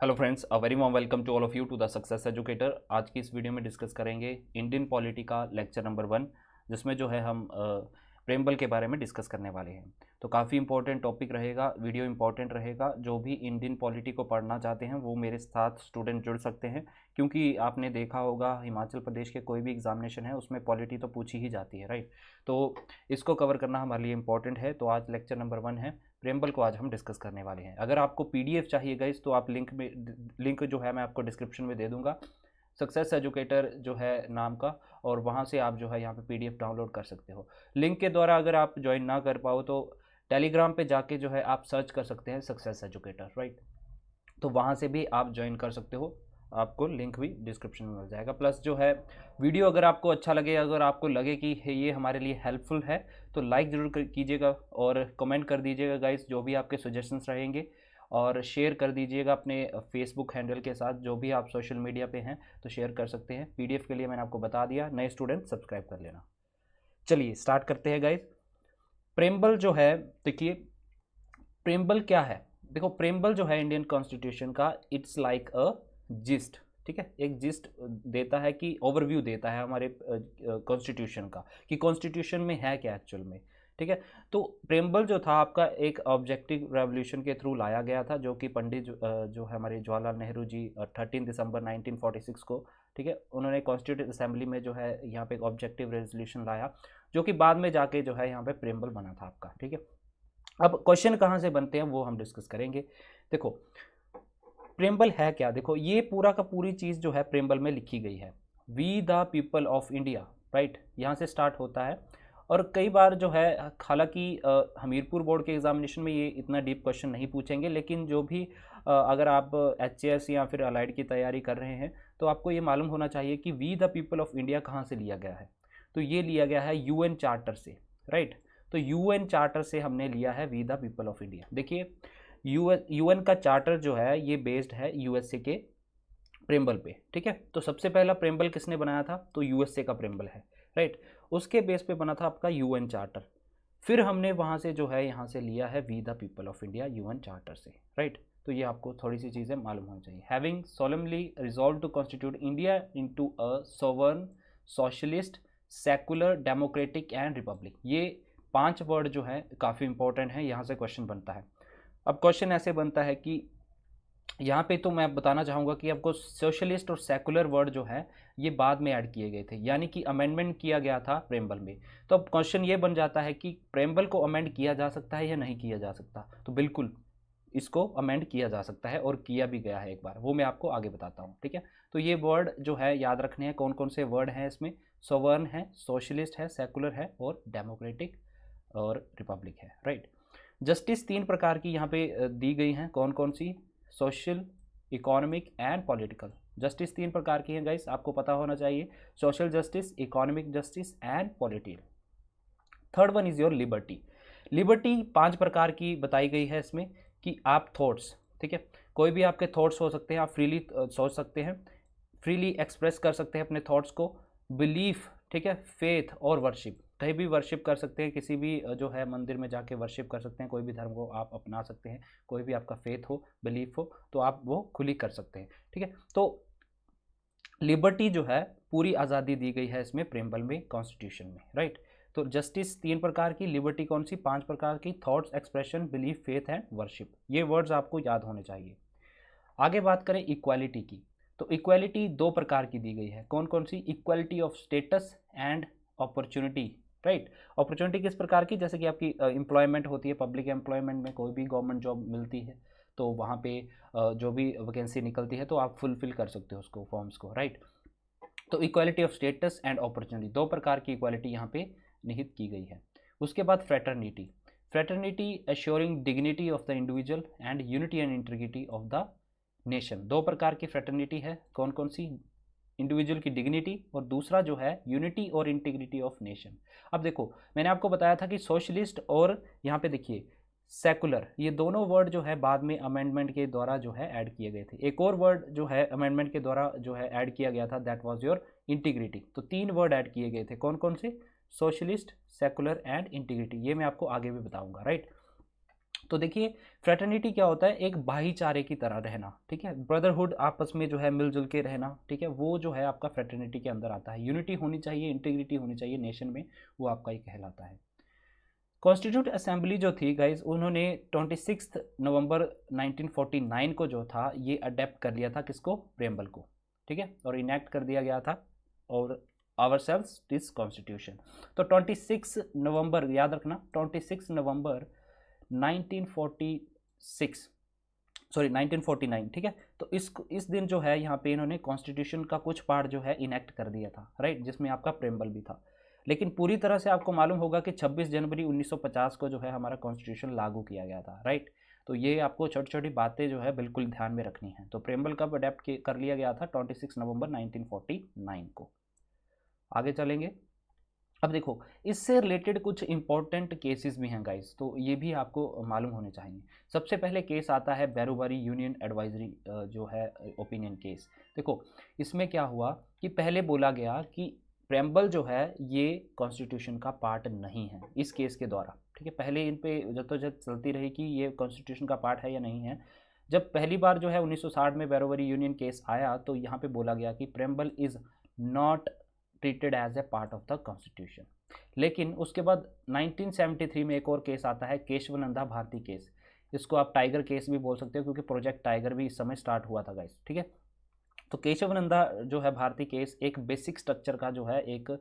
Hello friends, a very warm welcome to all of you to the success educator. आज की इस video में discuss करेंगे Indian polity का लेक्चर नंबर 1, जिसमें जो है हम प्रेमबल के बारे में डिस्कस करने वाले हैं। तो काफ़ी इंपॉर्टेंट टॉपिक रहेगा, वीडियो इंपॉर्टेंट रहेगा। जो भी इंडियन पॉलिटी को पढ़ना चाहते हैं वो मेरे साथ स्टूडेंट जुड़ सकते हैं, क्योंकि आपने देखा होगा हिमाचल प्रदेश के कोई भी एग्जामिनेशन है उसमें पॉलिटी तो पूछी ही जाती है, राइट। तो इसको कवर करना हमारे लिए इंपॉर्टेंट है। तो आज लेक्चर नंबर 1 है, प्रेमबल को आज हम डिस्कस करने वाले हैं। अगर आपको पीडीएफ चाहिए गाइस तो आप लिंक जो है मैं आपको डिस्क्रिप्शन में दे दूंगा, सक्सेस एजुकेटर जो है नाम का, और वहाँ से आप जो है यहाँ पे पीडीएफ डाउनलोड कर सकते हो। लिंक के द्वारा अगर आप ज्वाइन ना कर पाओ तो टेलीग्राम पे जाके जो है आप सर्च कर सकते हैं सक्सेस एजुकेटर, राइट। तो वहाँ से भी आप ज्वाइन कर सकते हो, आपको लिंक भी डिस्क्रिप्शन में मिल जाएगा। प्लस जो है वीडियो अगर आपको अच्छा लगे, अगर आपको लगे कि ये हमारे लिए हेल्पफुल है तो लाइक ज़रूर कीजिएगा और कमेंट कर दीजिएगा गाइस, जो भी आपके सजेशंस रहेंगे, और शेयर कर दीजिएगा अपने फेसबुक हैंडल के साथ। जो भी आप सोशल मीडिया पे हैं तो शेयर कर सकते हैं। पीडीएफ के लिए मैंने आपको बता दिया, नए स्टूडेंट सब्सक्राइब कर लेना। चलिए स्टार्ट करते हैं गाइस। प्रेमबल जो है, देखिए प्रेमबल क्या है। देखो प्रेमबल जो है इंडियन कॉन्स्टिट्यूशन का, इट्स लाइक अ जिस्ट, ठीक है। एक जिस्ट देता है कि ओवरव्यू देता है हमारे कॉन्स्टिट्यूशन का, कि कॉन्स्टिट्यूशन में है क्या एक्चुअल में, ठीक है। तो प्रेमबल जो था आपका एक ऑब्जेक्टिव रेवोल्यूशन के थ्रू लाया गया था, जो कि पंडित जो है हमारे जवाहरलाल नेहरू जी 13 दिसंबर 1946 को, ठीक है, उन्होंने कॉन्स्टिट्यूट असेंबली में जो है यहाँ पे एक ऑब्जेक्टिव रेजोल्यूशन लाया, जो कि बाद में जाके जो है यहाँ पे प्रेमबल बना था आपका, ठीक है। अब क्वेश्चन कहाँ से बनते हैं वो हम डिस्कस करेंगे। देखो प्रेमबल है क्या, देखो ये पूरा का पूरी चीज़ जो है प्रेमबल में लिखी गई है। We the people of India, right, यहाँ से स्टार्ट होता है। और कई बार जो है, हालांकि हमीरपुर बोर्ड के एग्जामिनेशन में ये इतना डीप क्वेश्चन नहीं पूछेंगे, लेकिन जो भी अगर आप एचएएस या फिर अलाइड की तैयारी कर रहे हैं तो आपको ये मालूम होना चाहिए कि we the people of India कहाँ से लिया गया है। तो ये लिया गया है यूएन चार्टर से, राइट। तो यूएन चार्टर से हमने लिया है we the people of India. देखिए यूएन का चार्टर जो है ये बेस्ड है यूएसए के प्रेमबल पे, ठीक है। तो सबसे पहला प्रेमबल किसने बनाया था, तो यूएसए का प्रेमबल है, राइट। उसके बेस पे बना था आपका यूएन चार्टर। फिर हमने वहाँ से जो है यहाँ से लिया है we the people of India UN charter से, राइट। तो ये आपको थोड़ी सी चीज़ें मालूम होनी चाहिए। Having solemnly resolve to constitute India into a sovereign socialist secular democratic and republic, ये 5 वर्ड जो है काफ़ी इंपॉर्टेंट है, यहाँ से क्वेश्चन बनता है। अब क्वेश्चन ऐसे बनता है कि यहाँ पे तो मैं बताना चाहूँगा कि आपको सोशलिस्ट और सेकुलर वर्ड जो है ये बाद में ऐड किए गए थे, यानी कि अमेंडमेंट किया गया था प्रेमबल में। तो अब क्वेश्चन ये बन जाता है कि प्रेमबल को अमेंड किया जा सकता है या नहीं किया जा सकता। तो बिल्कुल इसको अमेंड किया जा सकता है, और किया भी गया है एक बार, वो मैं आपको आगे बताता हूँ, ठीक है। तो ये वर्ड जो है याद रखने हैं, कौन कौन से वर्ड हैं इसमें। सोवर्न है, सोशलिस्ट है, सेकुलर है, और डेमोक्रेटिक और रिपब्लिक है, राइट। जस्टिस 3 प्रकार की यहाँ पे दी गई हैं, कौन कौन सी, social, economic and political. Justice 3 प्रकार की हैं गाइस, आपको पता होना चाहिए, social justice, economic justice and political. Third one is your liberty. Liberty 5 प्रकार की बताई गई है इसमें, कि आप थॉट्स, ठीक है, कोई भी आपके थॉट्स हो सकते हैं, आप फ्रीली सोच सकते हैं, फ्रीली एक्सप्रेस कर सकते हैं अपने थॉट्स को। बिलीफ, ठीक है, फेथ और वर्शिप, कहीं भी वर्शिप कर सकते हैं, किसी भी जो है मंदिर में जाके वर्शिप कर सकते हैं, कोई भी धर्म को आप अपना सकते हैं, कोई भी आपका फेथ हो, बिलीफ हो, तो आप वो खुली कर सकते हैं, ठीक है। तो लिबर्टी जो है पूरी आज़ादी दी गई है इसमें प्रेमबल में, कॉन्स्टिट्यूशन में, राइट। तो जस्टिस 3 प्रकार की, लिबर्टी कौन सी, 5 प्रकार की, thoughts, expression, belief, faith and worship. ये वर्ड्स आपको याद होने चाहिए। आगे बात करें इक्वालिटी की, तो इक्वालिटी 2 प्रकार की दी गई है, कौन कौन सी, equality of status and opportunity, right. Opportunity किस प्रकार की, जैसे कि आपकी एम्प्लॉयमेंट होती है, पब्लिक एम्प्लॉयमेंट में कोई भी गवर्नमेंट जॉब मिलती है तो वहाँ पे जो भी वैकेंसी निकलती है तो आप फुलफिल कर सकते हो उसको, फॉर्म्स को, राइट। तो equality of status and opportunity, 2 प्रकार की इक्वालिटी यहाँ पे निहित की गई है। उसके बाद fraternity, fraternity assuring dignity of the individual and unity and integrity of the nation. 2 प्रकार की फ्रेटर्निटी है, कौन कौन सी, इंडिविजुअल की डिग्निटी, और दूसरा जो है यूनिटी और इंटीग्रिटी ऑफ नेशन। अब देखो मैंने आपको बताया था कि सोशलिस्ट और यहाँ पे देखिए सेकुलर, ये दोनों वर्ड जो है बाद में अमेंडमेंट के द्वारा जो है ऐड किए गए थे। एक और वर्ड जो है अमेंडमेंट के द्वारा जो है ऐड किया गया था, दैट वाज योर इंटीग्रिटी। तो 3 वर्ड ऐड किए गए थे, कौन कौन से, सोशलिस्ट, सेकुलर एंड इंटीग्रिटी। ये मैं आपको आगे भी बताऊंगा, राइट। तो देखिए फ्रेटर्निटी क्या होता है, एक भाईचारे की तरह रहना, ठीक है, ब्रदरहुड, आपस में जो है मिलजुल के रहना, ठीक है, वो जो है आपका फ्रेटर्निटी के अंदर आता है। यूनिटी होनी चाहिए, इंटीग्रिटी होनी चाहिए नेशन में, वो आपका ये कहलाता है। कॉन्स्टिट्यूट असेंबली जो थी गाइज, उन्होंने 26 नवंबर 1949 को जो था ये अडेप्ट कर लिया था, किसको, प्रेम्बल को, ठीक है, और इनेक्ट कर दिया गया था, और आवरसेल्व्स दिस कॉन्स्टिट्यूशन। तो 26 नवंबर याद रखना, 26 नवंबर 1946 सॉरी 1949, ठीक है। तो इस दिन जो है यहाँ पे इन्होंने कॉन्स्टिट्यूशन का कुछ पार्ट जो है इनेक्ट कर दिया था, राइट, जिसमें आपका प्रेम्बल भी था। लेकिन पूरी तरह से आपको मालूम होगा कि 26 जनवरी 1950 को जो है हमारा कॉन्स्टिट्यूशन लागू किया गया था, राइट। तो ये आपको छोटी छोटी बातें जो है बिल्कुल ध्यान में रखनी है। तो प्रेम्बल कब अडेप्ट कर लिया गया था, 26 नवंबर 1949 को। आगे चलेंगे। अब देखो इससे रिलेटेड कुछ इंपॉर्टेंट केसेस भी हैं गाइस, तो ये भी आपको मालूम होने चाहिए। सबसे पहले केस आता है बैरोबारी यूनियन एडवाइजरी जो है ओपिनियन केस। देखो इसमें क्या हुआ कि पहले बोला गया कि प्रेम्बल जो है ये कॉन्स्टिट्यूशन का पार्ट नहीं है इस केस के द्वारा, ठीक है। पहले इन पे जद्दोजहद चलती रही कि ये कॉन्स्टिट्यूशन का पार्ट है या नहीं है। जब पहली बार जो है 1960 में बैरोबारी यूनियन केस आया तो यहाँ पे बोला गया कि preamble is not treated as a part of the constitution. लेकिन उसके बाद 1973 में एक और केस आता है, केशवनंदा भारती केस। इसको आप टाइगर केस भी बोल सकते हो क्योंकि प्रोजेक्ट टाइगर भी इस समय स्टार्ट हुआ था गाइस, ठीक है। तो केशवनंदा जो है भारती केस एक बेसिक स्ट्रक्चर का जो है एक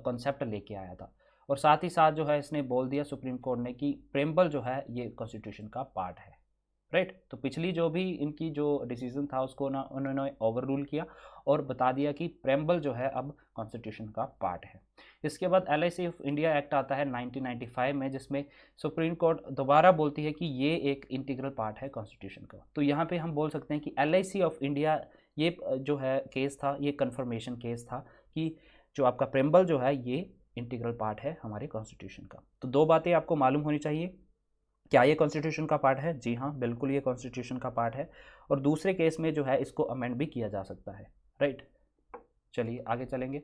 कॉन्सेप्ट लेके आया था, और साथ ही साथ जो है इसने बोल दिया सुप्रीम कोर्ट ने कि प्रेम्बल जो है ये कॉन्स्टिट्यूशन का पार्ट है, राइट। तो पिछली जो भी इनकी जो डिसीजन था उसको ना उन्होंने ओवर रूल किया और बता दिया कि प्रेम्बल जो है अब कॉन्स्टिट्यूशन का पार्ट है। इसके बाद LIC ऑफ इंडिया एक्ट आता है 1995 में, जिसमें सुप्रीम कोर्ट दोबारा बोलती है कि ये एक इंटीग्रल पार्ट है कॉन्स्टिट्यूशन का। तो यहाँ पे हम बोल सकते हैं कि LIC ऑफ इंडिया ये जो है केस था, ये कन्फर्मेशन केस था कि जो आपका प्रेम्बल जो है ये इंटीग्रल पार्ट है हमारे कॉन्स्टिट्यूशन का। तो दो बातें आपको मालूम होनी चाहिए, क्या ये कॉन्स्टिट्यूशन का पार्ट है, जी हाँ बिल्कुल ये कॉन्स्टिट्यूशन का पार्ट है, और दूसरे केस में जो है इसको अमेंड भी किया जा सकता है, राइट। चलिए आगे चलेंगे।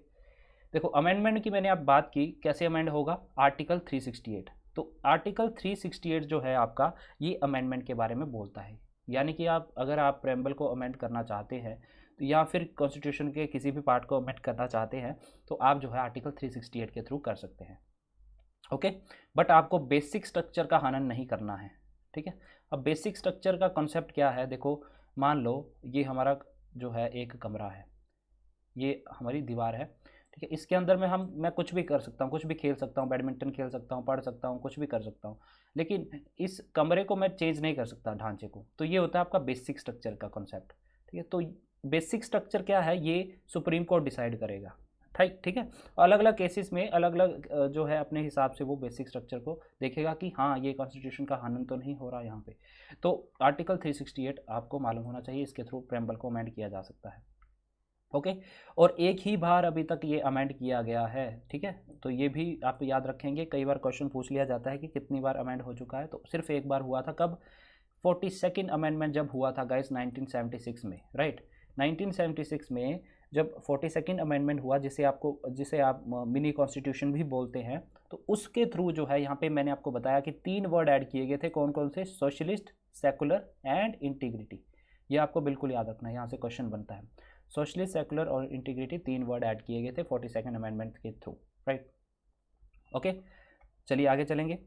देखो अमेंडमेंट की मैंने आप बात की, कैसे अमेंड होगा, आर्टिकल 368। तो आर्टिकल 368 जो है आपका ये अमेंडमेंट के बारे में बोलता है, यानी कि आप अगर आप प्रेम्बल को अमेंड करना चाहते हैं तो या फिर कॉन्स्टिट्यूशन के किसी भी पार्ट को अमेंड करना चाहते हैं तो आप जो है आर्टिकल 368 के थ्रू कर सकते हैं, ओके। बट आपको बेसिक स्ट्रक्चर का हनन नहीं करना है, ठीक है। अब बेसिक स्ट्रक्चर का कॉन्सेप्ट क्या है, देखो मान लो ये हमारा जो है एक कमरा है, ये हमारी दीवार है, ठीक है। इसके अंदर में मैं कुछ भी कर सकता हूँ, कुछ भी खेल सकता हूँ, बैडमिंटन खेल सकता हूँ, पढ़ सकता हूँ, कुछ भी कर सकता हूँ, लेकिन इस कमरे को मैं चेंज नहीं कर सकता, ढांचे को। तो ये होता है आपका बेसिक स्ट्रक्चर का कॉन्सेप्ट, ठीक है। तो बेसिक स्ट्रक्चर क्या है ये सुप्रीम कोर्ट डिसाइड करेगा, ठीक है। अलग अलग केसेस में अलग अलग जो है अपने हिसाब से वो बेसिक स्ट्रक्चर को देखेगा कि हाँ ये कॉन्स्टिट्यूशन का हनन तो नहीं हो रहा यहाँ पे। तो आर्टिकल 368 आपको मालूम होना चाहिए, इसके थ्रू प्रेम्बल को अमेंड किया जा सकता है, ओके। और एक ही बार अभी तक ये अमेंड किया गया है, ठीक है। तो ये भी आप याद रखेंगे, कई बार क्वेश्चन पूछ लिया जाता है कि कितनी बार अमेंड हो चुका है, तो सिर्फ एक बार हुआ था, कब, 42nd अमेंडमेंट जब हुआ था गाइस 1976 में, राइट। 1976 में जब 42nd अमेंडमेंट हुआ, जिसे आप मिनी कॉन्स्टिट्यूशन भी बोलते हैं, तो उसके थ्रू जो है यहाँ पे मैंने आपको बताया कि 3 वर्ड ऐड किए गए थे, कौन कौन से, सोशलिस्ट, सेकुलर एंड इंटीग्रिटी। ये आपको बिल्कुल याद रखना है, यहाँ से क्वेश्चन बनता है। सोशलिस्ट, सेकुलर और इंटीग्रिटी 3 वर्ड ऐड किए गए थे 42nd अमेंडमेंट के थ्रू, राइट, ओके। चलिए आगे चलेंगे।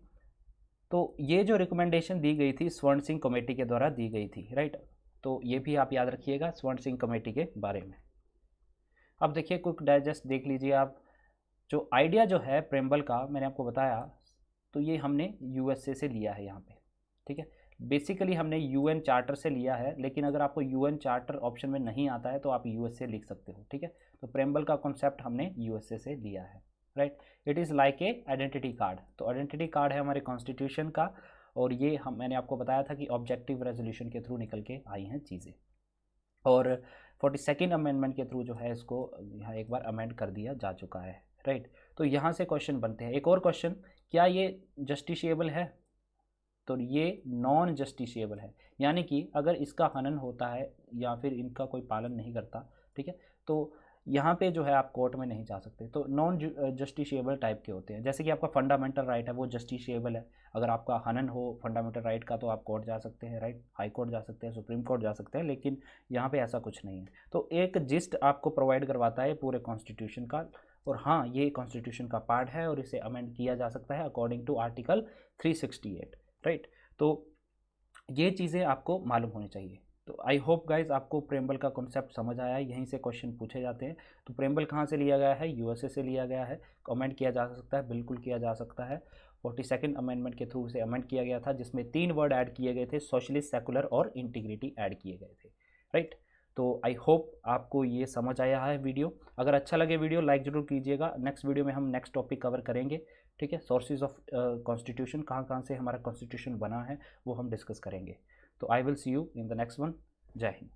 तो ये जो रिकमेंडेशन दी गई थी स्वर्ण सिंह कमेटी के द्वारा दी गई थी, राइट। तो ये भी आप याद रखिएगा स्वर्ण सिंह कमेटी के बारे में। अब देखिए क्विक डाइजेस्ट देख लीजिए आप, जो आइडिया जो है प्रेम्बल का मैंने आपको बताया, तो ये हमने USA से लिया है यहाँ पे, ठीक है। बेसिकली हमने UN चार्टर से लिया है, लेकिन अगर आपको UN चार्टर ऑप्शन में नहीं आता है तो आप USA लिख सकते हो, ठीक है। तो प्रेम्बल का कॉन्सेप्ट हमने USA से लिया है, right. It is like a identity card. तो आइडेंटिटी कार्ड है हमारे कॉन्स्टिट्यूशन का, और ये मैंने आपको बताया था कि ऑब्जेक्टिव रेजोल्यूशन के थ्रू निकल के आई हैं चीज़ें, और 42nd अमेंडमेंट के थ्रू जो है इसको यहाँ एक बार अमेंड कर दिया जा चुका है, राइट। तो यहाँ से क्वेश्चन बनते हैं, एक और क्वेश्चन, क्या ये जस्टिशिएबल है, तो ये नॉन जस्टिशिएबल है, यानी कि अगर इसका हनन होता है या फिर इनका कोई पालन नहीं करता, ठीक है, तो यहाँ पे जो है आप कोर्ट में नहीं जा सकते। तो नॉन जस्टिशिएबल टाइप के होते हैं, जैसे कि आपका फंडामेंटल राइट है वो जस्टिशिएबल है। अगर आपका हनन हो फंडामेंटल राइट का तो आप कोर्ट जा सकते हैं, राइट, हाई कोर्ट जा सकते हैं, सुप्रीम कोर्ट जा सकते हैं, लेकिन यहाँ पे ऐसा कुछ नहीं है। तो एक जिस्ट आपको प्रोवाइड करवाता है पूरे कॉन्स्टिट्यूशन का, और हाँ ये कॉन्स्टिट्यूशन का पार्ट है और इसे अमेंड किया जा सकता है अकॉर्डिंग टू आर्टिकल 368, राइट। तो ये चीज़ें आपको मालूम होनी चाहिए। तो आई होप गाइज आपको प्रेम्बल का कॉन्सेप्ट समझ आया है, यहीं से क्वेश्चन पूछे जाते हैं। तो प्रेम्बल कहाँ से लिया गया है, यूएसए से लिया गया है। कमेंट किया जा सकता है, बिल्कुल किया जा सकता है। 42nd अमेंडमेंट के थ्रू से अमेंड किया गया था, जिसमें 3 वर्ड ऐड किए गए थे, सोशलिस्ट, सेकुलर और इंटीग्रिटी ऐड किए गए थे, राइट। तो आई होप आपको ये समझ आया है वीडियो। अगर अच्छा लगे वीडियो लाइक ज़रूर कीजिएगा। नेक्स्ट वीडियो में हम नेक्स्ट टॉपिक कवर करेंगे, ठीक है। सोर्सेज ऑफ कॉन्स्टिट्यूशन, कहाँ कहाँ से हमारा कॉन्स्टिट्यूशन बना है वो हम डिस्कस करेंगे। तो I will see you in the next one. जय हिंद।